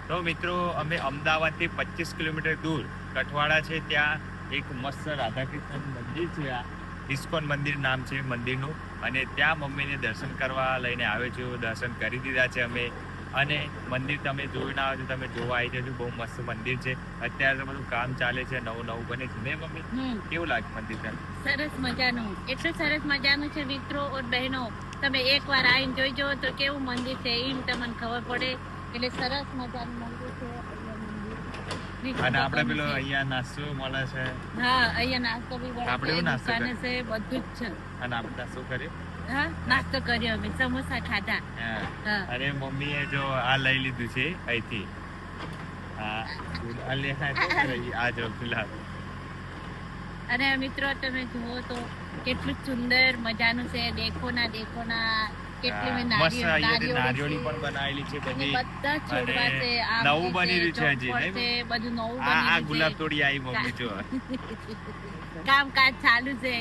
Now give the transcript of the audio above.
તો મિત્રો અમે અમદાવાદથી 25 કિલોમીટર દૂર કઠવાડા છે, ત્યાં એક મસ્ત રાધાકૃષ્ણ મંદિર છે, આ ઇસ્કોન મંદિર નામ છે મંદિરનું, અને ત્યાં મમ્મીને દર્શન કરવા લઈને આવ્યો છું. દર્શન કરી દીધા છે અમે, અને મંદિર તમે જોયું ના હોય તો તમે જોવા આવી જજો. બહુ મસ્ત મંદિર છે. અત્યારે તો બધું કામ ચાલે છે, નવું નવું બને છે ને મમ્મી? કેવું લાગે મંદિર તને? સરસ મજાનું, એટલું સરસ મજાનું છે મિત્રો ઓર બહેનો, તમે એકવાર આવીને જોઈજો તો કેવું મંદિર છે એમ તમને ખબર પડે. એટલે સરસ મજાનું મંદિર છે. અને આપણે પેલો અહીંયા નાસ્તો મળે છે. હા, અહીંયા નાસ્તો બી મળે આપણે છે, એવું નાસ્તો દુકાને છે, બધું જ છે. અને આપણે નાસ્તો કરીએ. હા, નાસ્તો કર્યો અમે, સમોસા ખાધા. હા. અને મમ્મીએ જો આ લઈ લીધું છે અહીંથી. આ જો ગુલાબ. અને મિત્રો તમે જુઓ તો કેટલું સુંદર મજાનું છે. દેખો ના કેટલી મેં નારિયેળી પણ બનાવેલી છે બધી. બધા છોડવા છે, નવું બની રહ્યું છે હજી, બધું નવું આ બની ગુલાબ તોડી આવી મમ્મી જો. કામકાજ ચાલુ છે.